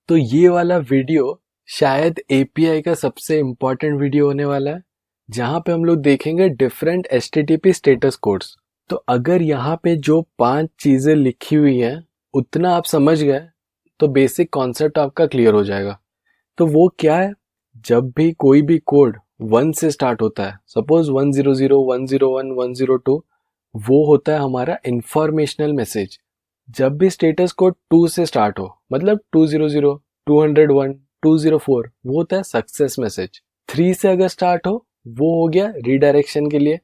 तो ये वाला वीडियो शायद एपीआई का सबसे इम्पोर्टेंट वीडियो होने वाला है, जहाँ पे हम लोग देखेंगे डिफरेंट एचटीटीपी स्टेटस कोड्स। तो अगर यहाँ पे जो 5 चीजें लिखी हुई हैं उतना आप समझ गए तो बेसिक कॉन्सेप्ट आपका क्लियर हो जाएगा। तो वो क्या है, जब भी कोई भी कोड 1 से स्टार्ट होता है, सपोज 100, 101, 102, वो होता है हमारा इंफॉर्मेशनल मैसेज। जब भी स्टेटस कोड 2 से स्टार्ट हो, मतलब 200, 201, 204, वो होता है सक्सेस मैसेज। 3 से अगर स्टार्ट हो, वो हो गया रीडायरेक्शन के लिए।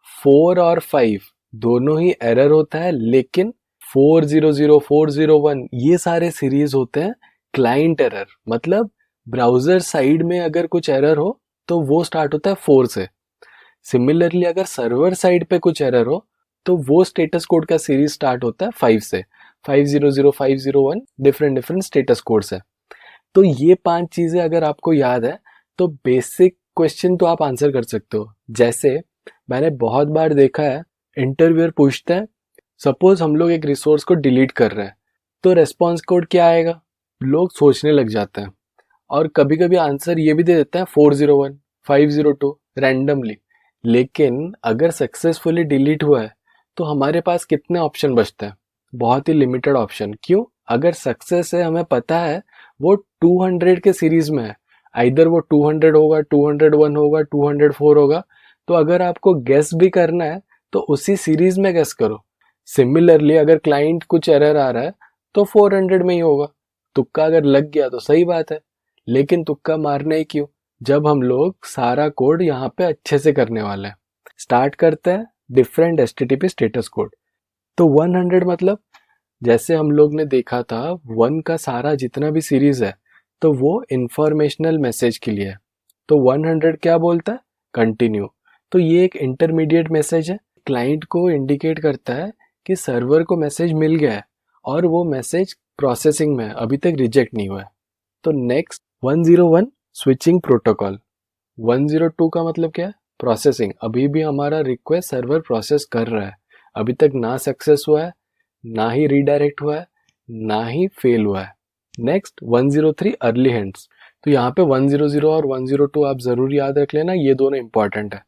4 और 5 दोनों ही एरर होता है, लेकिन 400, 401 ये सारे सीरीज होते हैं क्लाइंट एरर, मतलब ब्राउजर साइड में अगर कुछ एरर हो तो वो स्टार्ट होता है 4 से। सिमिलरली अगर सर्वर साइड पे कुछ एरर हो तो वो स्टेटस कोड का सीरीज स्टार्ट होता है 5 से। 500, 501 डिफरेंट स्टेटस कोड्स है। तो ये 5 चीजें अगर आपको याद है तो बेसिक क्वेश्चन तो आप आंसर कर सकते हो। जैसे मैंने बहुत बार देखा है, इंटरव्यूअर पूछता है, सपोज हम लोग एक रिसोर्स को डिलीट कर रहे हैं, तो रेस्पॉन्स कोड क्या आएगा, लोग सोचने लग जाते हैं और कभी कभी आंसर ये भी दे देते हैं 401, 502 रैंडमली। लेकिन अगर सक्सेसफुली डिलीट हुआ है तो हमारे पास कितने ऑप्शन बचते हैं, बहुत ही लिमिटेड ऑप्शन। क्यों? अगर सक्सेस है, हमें पता है वो 200 के सीरीज में है, आइदर वो 200 होगा, 201 होगा, 204 होगा। तो अगर आपको गेस भी करना है तो उसी सीरीज में गेस करो। सिमिलरली अगर क्लाइंट कुछ एरर आ रहा है तो 400 में ही होगा। तुक्का अगर लग गया तो सही बात है, लेकिन तुक्का मारना ही क्यों जब हम लोग सारा कोड यहाँ पे अच्छे से करने वाले हैं। स्टार्ट करते हैं डिफरेंट एचटीटीपी स्टेटस कोड। तो 100 मतलब, जैसे हम लोग ने देखा था 1 का सारा जितना भी सीरीज है तो वो इंफॉर्मेशनल मैसेज के लिए है। तो 100 क्या बोलता है, कंटिन्यू। तो ये एक इंटरमीडिएट मैसेज है, क्लाइंट को इंडिकेट करता है कि सर्वर को मैसेज मिल गया है और वो मैसेज प्रोसेसिंग में है, अभी तक रिजेक्ट नहीं हुआ है। तो नेक्स्ट 101 स्विचिंग प्रोटोकॉल। 102 का मतलब क्या है, प्रोसेसिंग। अभी भी हमारा रिक्वेस्ट सर्वर प्रोसेस कर रहा है, अभी तक ना सक्सेस हुआ है, ना ही रीडायरेक्ट हुआ है, ना ही फेल हुआ है। Next 103 early hands. तो यहाँ पे 100 और 102 आप जरूर याद रख लेना, ये दोनों इंपॉर्टेंट है।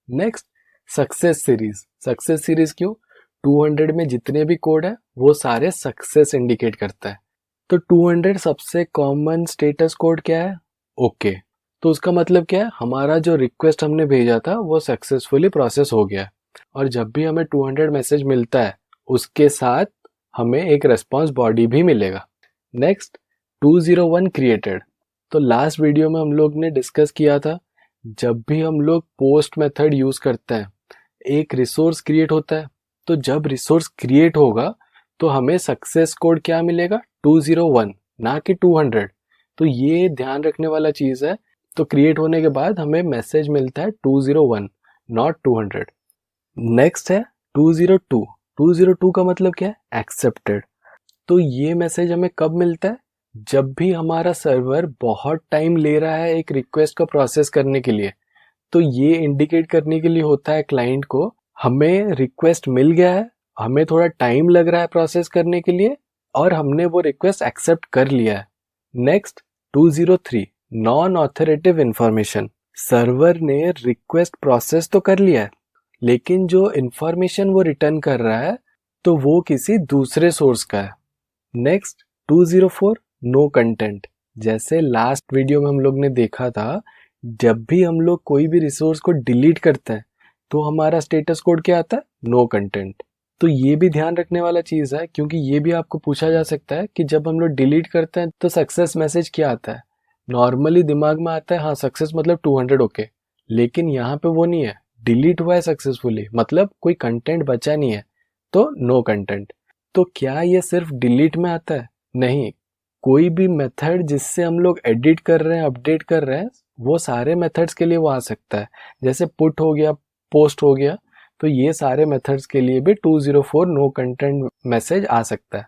Next success series. Success series क्यों, 200 में जितने भी कोड है वो सारे सक्सेस इंडिकेट करता है। तो 200 सबसे कॉमन स्टेटस कोड क्या है, ओके। तो उसका मतलब क्या है, हमारा जो रिक्वेस्ट हमने भेजा था वो सक्सेसफुली प्रोसेस हो गया है। और जब भी हमें 200 मैसेज मिलता है उसके साथ हमें एक रेस्पॉन्स बॉडी भी मिलेगा। Next 201 created. तो लास्ट वीडियो में हम लोग ने डिस्कस किया था, जब भी हम लोग पोस्ट मेथड यूज करते हैं एक रिसोर्स क्रिएट होता है। तो जब रिसोर्स क्रिएट होगा तो हमें सक्सेस कोड क्या मिलेगा, 201, ना कि 200। तो ये ध्यान रखने वाला चीज है। तो क्रिएट होने के बाद हमें मैसेज मिलता है 201, नॉट 200। नेक्स्ट है 202। 202 का मतलब क्या है, एक्सेप्टेड। तो ये मैसेज हमें कब मिलता है, जब भी हमारा सर्वर बहुत टाइम ले रहा है एक रिक्वेस्ट को प्रोसेस करने के लिए। तो ये इंडिकेट करने के लिए होता है क्लाइंट को, हमें रिक्वेस्ट मिल गया है, हमें थोड़ा टाइम लग रहा है प्रोसेस करने के लिए, और हमने वो रिक्वेस्ट एक्सेप्ट कर लिया है। Next 203 non authoritative information. Server ने रिक्वेस्ट प्रोसेस तो कर लिया है, लेकिन जो इंफॉर्मेशन वो रिटर्न कर रहा है तो वो किसी दूसरे सोर्स का है। Next 204 no content. जैसे लास्ट वीडियो में हम लोग ने देखा था, जब भी हम लोग कोई भी रिसोर्स को डिलीट करते हैं तो हमारा स्टेटस कोड क्या आता है, नो कंटेंट। तो ये भी ध्यान रखने वाला चीज है, क्योंकि ये भी आपको पूछा जा सकता है कि जब हम लोग डिलीट करते हैं तो सक्सेस मैसेज क्या आता है। नॉर्मली दिमाग में आता है हाँ सक्सेस मतलब 200, ओके। लेकिन यहाँ पे वो नहीं है, डिलीट हुआ है सक्सेसफुली, मतलब कोई कंटेंट बचा नहीं है, तो नो कंटेंट। तो क्या ये सिर्फ डिलीट में आता है, नहीं। कोई भी मेथड जिससे हम लोग एडिट कर रहे हैं, अपडेट कर रहे हैं, वो सारे मेथड्स के लिए वो आ सकता है। जैसे पुट हो गया, पोस्ट हो गया, तो ये सारे मेथड्स के लिए भी 204 नो कंटेंट मैसेज आ सकता है।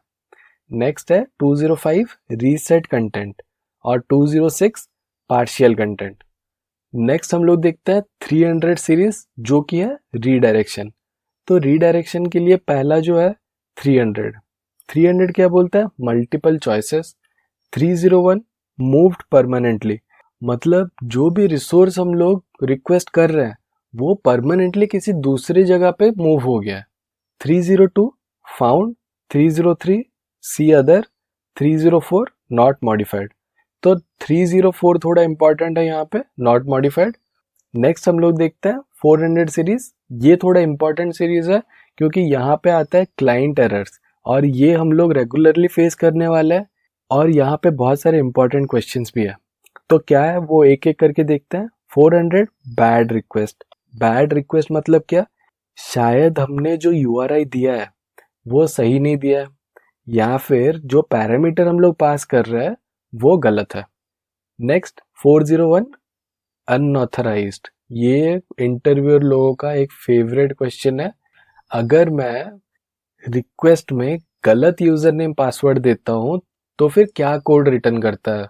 नेक्स्ट है 205 रीसेट कंटेंट और 206 पार्शियल कंटेंट। नेक्स्ट हम लोग देखते हैं 300 सीरीज, जो कि है रीडायरेक्शन। तो रीडायरेक्शन के लिए पहला जो है 300 क्या बोलता है, मल्टीपल चॉइसेस। 301 मूव्ड परमानेंटली, मतलब जो भी रिसोर्स हम लोग रिक्वेस्ट कर रहे हैं वो परमानेंटली किसी दूसरी जगह पे मूव हो गया है। 302 found, 303 see other, 304 not modified. तो 304 थोड़ा इंपॉर्टेंट है यहाँ पे, नॉट मॉडिफाइड। नेक्स्ट हम लोग देखते हैं 400 सीरीज। ये थोड़ा इंपॉर्टेंट सीरीज है क्योंकि यहाँ पे आता है क्लाइंट एरर्स, और ये हम लोग रेगुलरली फेस करने वाले हैं, और यहाँ पे बहुत सारे इंपॉर्टेंट क्वेश्चंस भी है। तो क्या है वो एक एक करके देखते हैं। 400 बैड रिक्वेस्ट। बैड रिक्वेस्ट मतलब क्या, शायद हमने जो URI दिया है वो सही नहीं दिया है, या फिर जो पैरामीटर हम लोग पास कर रहे हैं वो गलत है। Next 401 unauthorised. ये इंटरव्यूअर लोगों का एक फेवरेट क्वेश्चन है। अगर मैं रिक्वेस्ट में गलत यूजर नेम पासवर्ड देता हूं तो फिर क्या कोड रिटर्न करता है,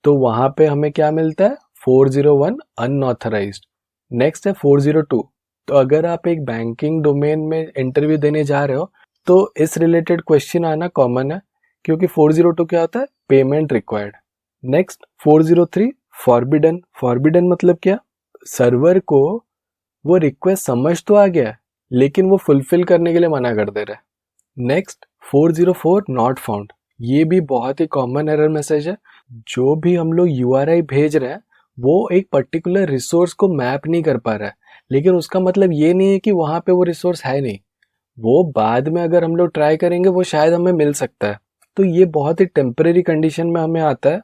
तो वहां पे हमें क्या मिलता है, 401 अनऑथराइज्ड। नेक्स्ट है 402। तो अगर आप एक बैंकिंग डोमेन में इंटरव्यू देने जा रहे हो तो इस रिलेटेड क्वेश्चन आना कॉमन है, क्योंकि 402 क्या होता है, payment required. Next 403 forbidden. Forbidden मतलब क्या, सर्वर को वो रिक्वेस्ट समझ तो आ गया लेकिन वो फुलफिल करने के लिए मना कर दे रहा है। Next 404 not found. ये भी बहुत ही कॉमन एरर मैसेज है। जो भी हम लोग URI भेज रहे हैं वो एक पर्टिकुलर रिसोर्स को मैप नहीं कर पा रहा है, लेकिन उसका मतलब ये नहीं है कि वहां पे वो रिसोर्स है नहीं, वो बाद में अगर हम लोग ट्राई करेंगे वो शायद हमें मिल सकता है। तो ये बहुत ही टेम्परेरी कंडीशन में हमें आता है,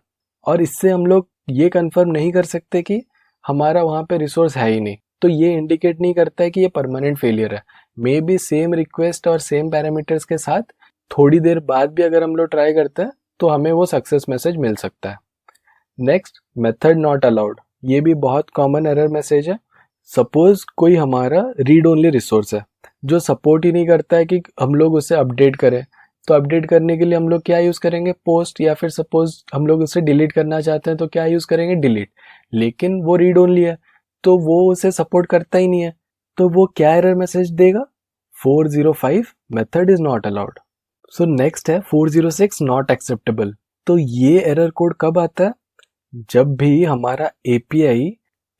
और इससे हम लोग ये कंफर्म नहीं कर सकते कि हमारा वहां पे रिसोर्स है ही नहीं। तो ये इंडिकेट नहीं करता है कि ये परमानेंट फेलियर है। मे बी सेम रिक्वेस्ट और सेम पैरामीटर्स के साथ थोड़ी देर बाद भी अगर हम लोग ट्राई करते हैं तो हमें वो सक्सेस मैसेज मिल सकता है। Next method not allowed. ये भी बहुत कॉमन एरर मैसेज है। सपोज कोई हमारा रीड ओनली रिसोर्स है जो सपोर्ट ही नहीं करता है कि हम लोग उसे अपडेट करें, तो अपडेट करने के लिए हम लोग क्या यूज करेंगे, पोस्ट, या फिर सपोज हम लोग उसे डिलीट करना चाहते हैं तो क्या यूज करेंगे, डिलीट। लेकिन वो रीड ओनली है तो वो उसे सपोर्ट करता ही नहीं है, तो वो क्या एरर मैसेज देगा, 405 method is not allowed. So next है 406 नॉट एक्सेप्टेबल। तो ये एरर कोड कब आता है, जब भी हमारा API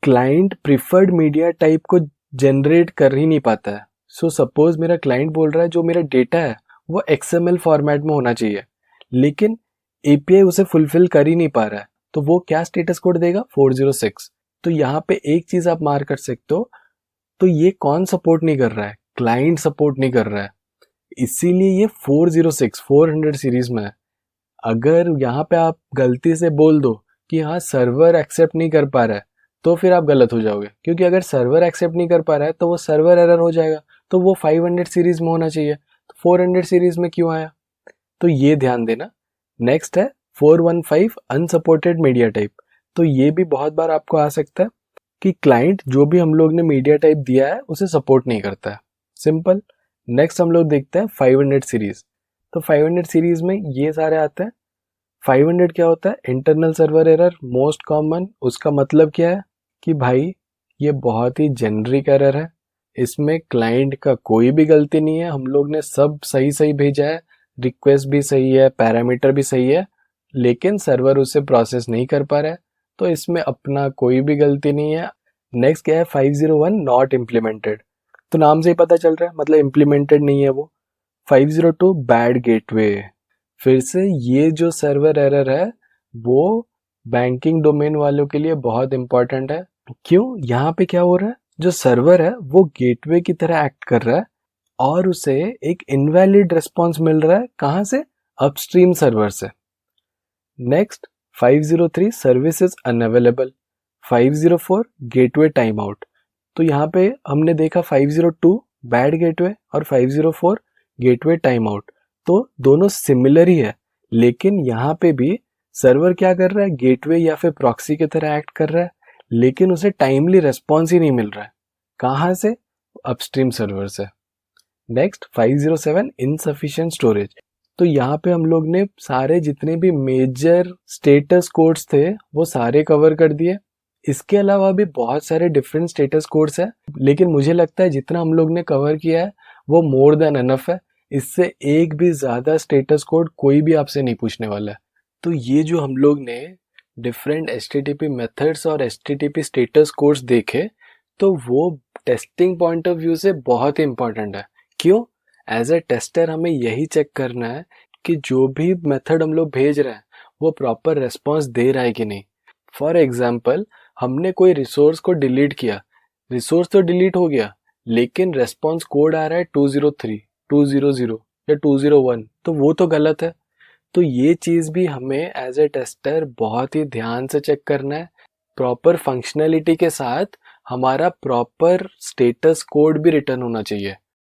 client preferred media type को जनरेट कर ही नहीं पाता है। सो सपोज मेरा क्लाइंट बोल रहा है जो मेरा डेटा है वो XML फॉर्मेट में होना चाहिए, लेकिन API उसे फुलफिल कर ही नहीं पा रहा है, तो वो क्या स्टेटस कोड देगा, 406। तो यहाँ पे एक चीज आप मार्क कर सकते हो, तो ये कौन सपोर्ट नहीं कर रहा है, क्लाइंट सपोर्ट नहीं कर रहा है, इसीलिए ये 406 400 सीरीज में है। अगर यहाँ पे आप गलती से बोल दो कि हाँ सर्वर एक्सेप्ट नहीं कर पा रहा है, तो फिर आप गलत हो जाओगे, क्योंकि अगर सर्वर एक्सेप्ट नहीं कर पा रहा है तो वो सर्वर एरर हो जाएगा, तो वो 500 सीरीज में होना चाहिए, तो 400 सीरीज में क्यों आया, तो ये ध्यान देना। नेक्स्ट है 415 अनसपोर्टेड मीडिया टाइप। तो ये भी बहुत बार आपको आ सकता है कि क्लाइंट जो भी हम लोग ने मीडिया टाइप दिया है उसे सपोर्ट नहीं करता है, सिंपल। नेक्स्ट हम लोग देखते हैं 500 सीरीज। तो 500 सीरीज में ये सारे आते हैं। 500 क्या होता है, internal server error, most common. उसका मतलब क्या है कि भाई ये बहुत ही जेनरिक एरर है, इसमें क्लाइंट का कोई भी गलती नहीं है, हम लोग ने सब सही सही भेजा है, रिक्वेस्ट भी सही है, पैरामीटर भी सही है, लेकिन सर्वर उसे प्रोसेस नहीं कर पा रहा है, तो इसमें अपना कोई भी गलती नहीं है। नेक्स्ट क्या है, 501 नॉट इम्प्लीमेंटेड। तो नाम से ही पता चल रहा है, मतलब इम्प्लीमेंटेड नहीं है वो। 502 बैड गेटवे। फिर से ये जो सर्वर एरर है वो बैंकिंग डोमेन वालों के लिए बहुत इंपॉर्टेंट है। क्यों, यहाँ पे क्या हो रहा है, जो सर्वर है वो गेटवे की तरह एक्ट कर रहा है और उसे एक इनवैलिड रिस्पॉन्स मिल रहा है, कहाँ से, अपस्ट्रीम सर्वर से। Next 503 services unavailable. 504 gateway time out. तो यहाँ पे हमने देखा 502 बैड गेटवे और 504 गेटवे टाइम आउट, तो दोनों सिमिलर ही है, लेकिन यहाँ पे भी सर्वर क्या कर रहा है, गेटवे या फिर प्रॉक्सी की तरह एक्ट कर रहा है, लेकिन उसे टाइमली रिस्पॉन्स ही नहीं मिल रहा है, कहाँ से, अपस्ट्रीम सर्वर से। Next 507 insufficient storage. तो यहाँ पे हम लोग ने सारे जितने भी मेजर स्टेटस कोड्स थे वो सारे कवर कर दिए। इसके अलावा भी बहुत सारे डिफरेंट स्टेटस कोड्स है, लेकिन मुझे लगता है जितना हम लोग ने कवर किया है वो मोर देन एनफ है। इससे एक भी ज्यादा स्टेटस कोड कोई भी आपसे नहीं पूछने वाला है। तो ये जो हम लोग ने डिफरेंट HTTP मेथड्स और HTTP स्टेटस कोड्स देखे, तो वो टेस्टिंग पॉइंट ऑफ व्यू से बहुत ही इंपॉर्टेंट है। क्यों? एज अ टेस्टर हमें यही चेक करना है कि जो भी मेथड हम लोग भेज रहे हैं वो प्रॉपर रिस्पॉन्स दे रहा है कि नहीं। फॉर एग्जाम्पल, हमने कोई रिसोर्स को डिलीट किया, रिसोर्स तो डिलीट हो गया लेकिन रेस्पॉन्स कोड आ रहा है 203, 200 या 201, तो वो तो गलत है। तो ये चीज़ भी हमें एज ए टेस्टर बहुत ही ध्यान से चेक करना है। प्रॉपर फंक्शनैलिटी के साथ हमारा प्रॉपर स्टेटस कोड भी रिटर्न होना चाहिए।